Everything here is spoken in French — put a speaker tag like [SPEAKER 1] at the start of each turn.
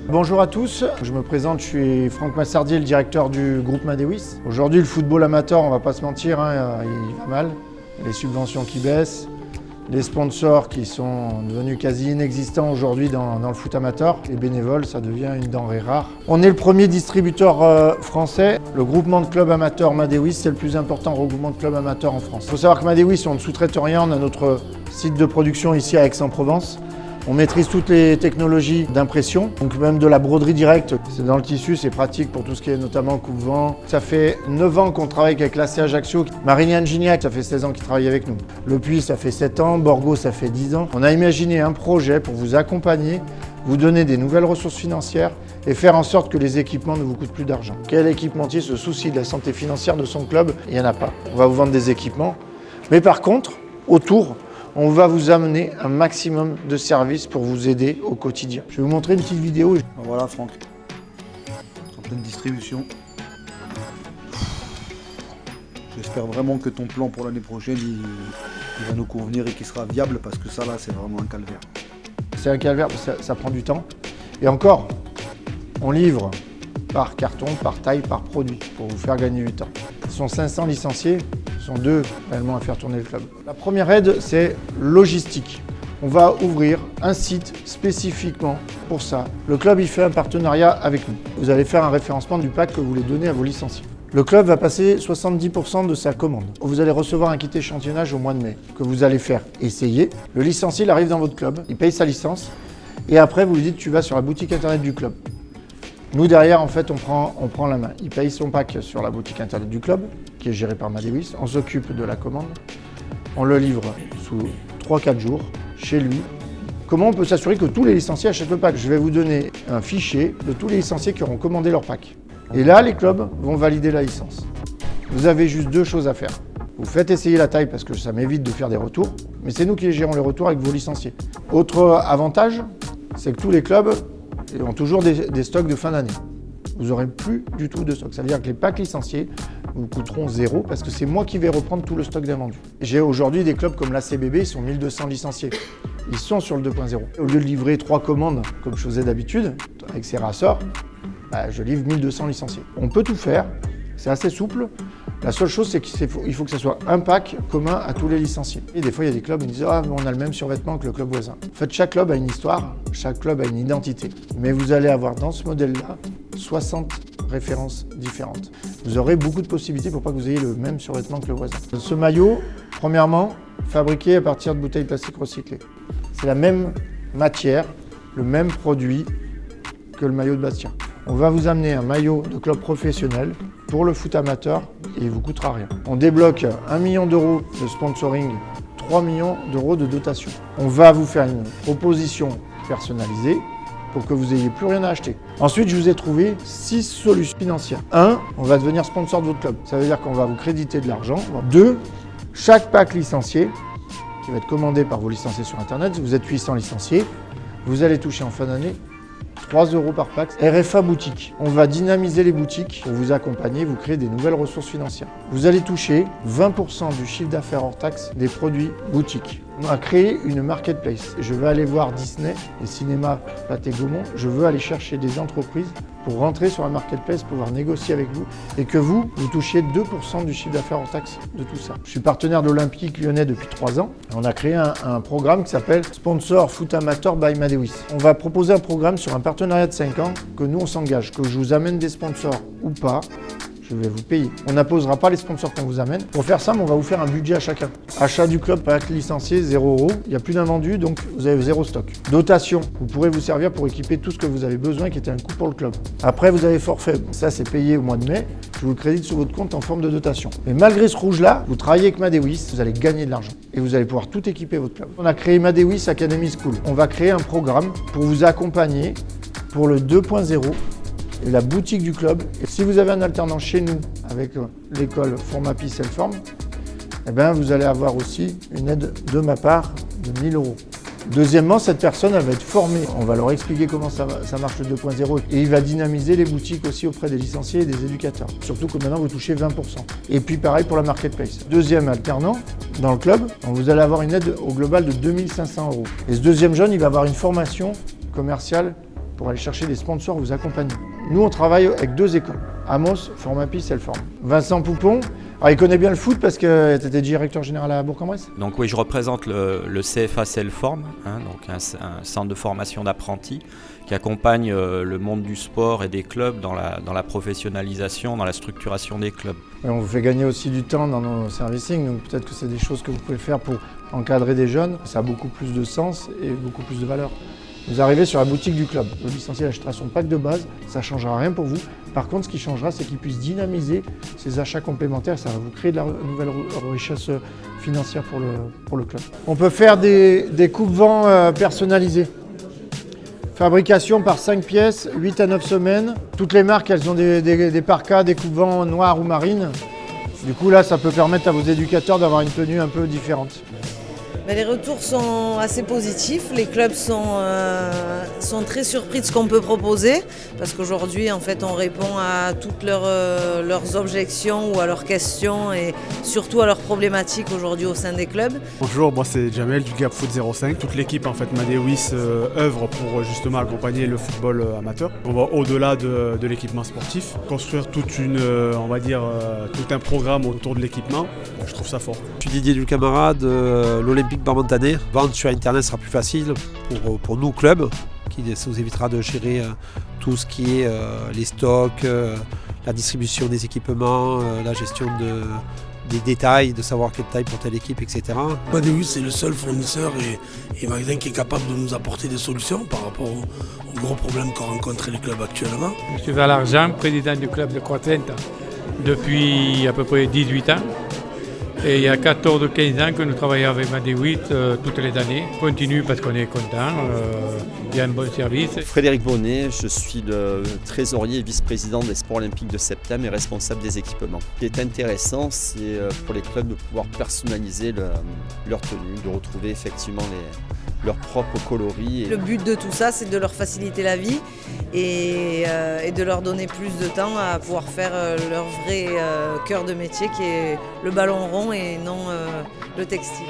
[SPEAKER 1] Bonjour à tous, je me présente, je suis Franck Massardier, le directeur du groupe Madewis. Aujourd'hui, le football amateur, on va pas se mentir, il va mal. Les subventions qui baissent, les sponsors qui sont devenus quasi inexistants aujourd'hui dans le foot amateur. Les bénévoles, ça devient une denrée rare. On est le premier distributeur français. Le groupement de clubs amateurs Madewis, c'est le plus important regroupement de clubs amateurs en France. Il faut savoir que Madewis, on ne sous-traite rien, on a notre site de production ici à Aix-en-Provence. On maîtrise toutes les technologies d'impression, donc même de la broderie directe. C'est dans le tissu, c'est pratique pour tout ce qui est notamment coupe-vent. Ça fait 9 ans qu'on travaille avec l'AC Ajaccio. Marignane Gignac, ça fait 16 ans qu'il travaille avec nous. Le Puy, ça fait 7 ans. Borgo, ça fait 10 ans. On a imaginé un projet pour vous accompagner, vous donner des nouvelles ressources financières et faire en sorte que les équipements ne vous coûtent plus d'argent. Quel équipementier se soucie de la santé financière de son club? Il n'y en a pas. On va vous vendre des équipements. Mais par contre, autour, on va vous amener un maximum de services pour vous aider au quotidien. Je vais vous montrer une petite vidéo.
[SPEAKER 2] Voilà Franck, en pleine distribution. J'espère vraiment que ton plan pour l'année prochaine, il va nous convenir et qu'il sera viable parce que ça là, c'est vraiment un calvaire.
[SPEAKER 1] C'est un calvaire, ça prend du temps. Et encore, on livre par carton, par taille, par produit pour vous faire gagner du temps. Ce sont 500 licenciés. Sont deux réellement à faire tourner le club. La première aide, c'est logistique. On va ouvrir un site spécifiquement pour ça. Le club, il fait un partenariat avec nous. Vous allez faire un référencement du pack que vous voulez donner à vos licenciés. Le club va passer 70% de sa commande. Vous allez recevoir un kit échantillonnage au mois de mai que vous allez faire essayer. Le licencié, il arrive dans votre club, il paye sa licence et après, vous lui dites tu vas sur la boutique internet du club. Nous, derrière, en fait, on prend la main. Il paye son pack sur la boutique internet du club, qui est gérée par Madewis. On s'occupe de la commande. On le livre sous 3-4 jours chez lui. Comment on peut s'assurer que tous les licenciés achètent le pack? Je vais vous donner un fichier de tous les licenciés qui auront commandé leur pack. Et là, les clubs vont valider la licence. Vous avez juste 2 choses à faire. Vous faites essayer la taille parce que ça m'évite de faire des retours, mais c'est nous qui gérons les retours avec vos licenciés. Autre avantage, c'est que tous les clubs ont toujours des stocks de fin d'année. Vous n'aurez plus du tout de stock. Ça veut dire que les packs licenciés vous coûteront 0 parce que c'est moi qui vais reprendre tout le stock d'invendus. J'ai aujourd'hui des clubs comme l'ACBB, ils sont 1200 licenciés. Ils sont sur le 2.0. Au lieu de livrer 3 commandes comme je faisais d'habitude, avec ces rassors, je livre 1200 licenciés. On peut tout faire, c'est assez souple. La seule chose, c'est qu'il faut que ce soit un pack commun à tous les licenciés. Et des fois, il y a des clubs qui disent « Ah, mais on a le même survêtement que le club voisin ». En fait, chaque club a une histoire, chaque club a une identité. Mais vous allez avoir dans ce modèle-là 60 références différentes. Vous aurez beaucoup de possibilités pour pas que vous ayez le même survêtement que le voisin. Ce maillot, premièrement, fabriqué à partir de bouteilles plastiques recyclées. C'est la même matière, le même produit que le maillot de Bastien. On va vous amener un maillot de club professionnel pour le foot amateur et il ne vous coûtera rien. On débloque 1 million d'euros de sponsoring, 3 millions d'euros de dotation. On va vous faire une proposition personnalisée pour que vous n'ayez plus rien à acheter. Ensuite, je vous ai trouvé 6 solutions financières. 1, on va devenir sponsor de votre club. Ça veut dire qu'on va vous créditer de l'argent. 2, chaque pack licencié qui va être commandé par vos licenciés sur Internet, vous êtes 800 licenciés, vous allez toucher en fin d'année 3 € par pack. RFA boutique. On va dynamiser les boutiques pour vous accompagner, vous créer des nouvelles ressources financières. Vous allez toucher 20% du chiffre d'affaires hors taxe des produits boutiques. On a créé une marketplace. Je vais aller voir Disney et Cinéma Pathé Gaumont. Je veux aller chercher des entreprises pour rentrer sur la marketplace, pouvoir négocier avec vous et que vous touchiez 2% du chiffre d'affaires hors taxe de tout ça. Je suis partenaire de l'Olympique Lyonnais depuis 3 ans. On a créé un programme qui s'appelle Sponsor Foot Amateur by Madewis. On va proposer un programme sur un partenariat de 5 ans que nous on s'engage, que je vous amène des sponsors ou pas. Je vais vous payer. On n'imposera pas les sponsors qu'on vous amène. Pour faire ça, on va vous faire un budget à chacun. Achat du club, pack licencié, 0 €. Il n'y a plus d'invendus, donc vous avez 0 stock. Dotation, vous pourrez vous servir pour équiper tout ce que vous avez besoin qui était un coût pour le club. Après, vous avez forfait. Ça, c'est payé au mois de mai. Je vous le crédite sur votre compte en forme de dotation. Mais malgré ce rouge-là, vous travaillez avec Madewis, vous allez gagner de l'argent. Et vous allez pouvoir tout équiper votre club. On a créé Madewis Academy School. On va créer un programme pour vous accompagner pour le 2.0. Et la boutique du club. Et si vous avez un alternant chez nous avec l'école Formapi Selform, eh bien, vous allez avoir aussi une aide de ma part de 1 000 €. Deuxièmement, cette personne, elle va être formée. On va leur expliquer comment ça marche le 2.0 et il va dynamiser les boutiques aussi auprès des licenciés et des éducateurs. Surtout que maintenant, vous touchez 20%. Et puis pareil pour la marketplace. Deuxième alternant, dans le club, vous allez avoir une aide au global de 2 500 €. Et ce deuxième jeune, il va avoir une formation commerciale pour aller chercher des sponsors, vous accompagner. Nous, on travaille avec 2 écoles, Amos, Formapis, Selform. Vincent Poupon, alors il connaît bien le foot parce que tu étais directeur général à Bourg-en-Bresse.
[SPEAKER 3] Donc oui, je représente le CFA Selform, donc un centre de formation d'apprentis qui accompagne le monde du sport et des clubs dans la professionnalisation, dans la structuration des clubs.
[SPEAKER 1] Et on vous fait gagner aussi du temps dans nos servicing, donc peut-être que c'est des choses que vous pouvez faire pour encadrer des jeunes. Ça a beaucoup plus de sens et beaucoup plus de valeur. Vous arrivez sur la boutique du club, le licencié achètera son pack de base, ça ne changera rien pour vous. Par contre, ce qui changera, c'est qu'il puisse dynamiser ses achats complémentaires, ça va vous créer de la nouvelle richesse financière pour le club. On peut faire des coupes-vents personnalisés. Fabrication par 5 pièces, 8 à 9 semaines. Toutes les marques, elles ont des parkas, des coupes-vents noirs ou marines. Du coup, là, ça peut permettre à vos éducateurs d'avoir une tenue un peu différente.
[SPEAKER 4] Les retours sont assez positifs, les clubs sont très surpris de ce qu'on peut proposer parce qu'aujourd'hui en fait on répond à toutes leurs objections ou à leurs questions et surtout à leurs problématiques aujourd'hui au sein des clubs.
[SPEAKER 5] Bonjour, moi c'est Jamel du Gap Foot 05. Toute l'équipe en fait Madewis œuvre pour justement accompagner le football amateur. On va au-delà de l'équipement sportif, construire tout un programme autour de l'équipement. Je trouve ça fort.
[SPEAKER 6] Je suis Didier Dulcamara de l'Olympique Barbantane. Vendre sur internet sera plus facile pour nous clubs, ça vous évitera de gérer tout ce qui est les stocks, la distribution des équipements, la gestion des détails, de savoir quelle taille pour telle équipe, etc.
[SPEAKER 7] Madewis c'est le seul fournisseur et magasin qui est capable de nous apporter des solutions par rapport aux gros problèmes qu'ont rencontrés les clubs actuellement.
[SPEAKER 8] Je suis Valarjan, président du club de Croix-Trenta depuis à peu près 18 ans. Et il y a 14 ou 15 ans que nous travaillons avec Madewis toutes les années. On continue parce qu'on est content, il y a un bon service.
[SPEAKER 9] Frédéric Bonnet, je suis le trésorier et vice-président des sports olympiques de Septem et responsable des équipements. Ce qui est intéressant, c'est pour les clubs de pouvoir personnaliser leur tenue, de retrouver effectivement leurs propres coloris.
[SPEAKER 4] Le but de tout ça, c'est de leur faciliter la vie et de leur donner plus de temps à pouvoir faire leur vrai cœur de métier qui est le ballon rond et non le textile.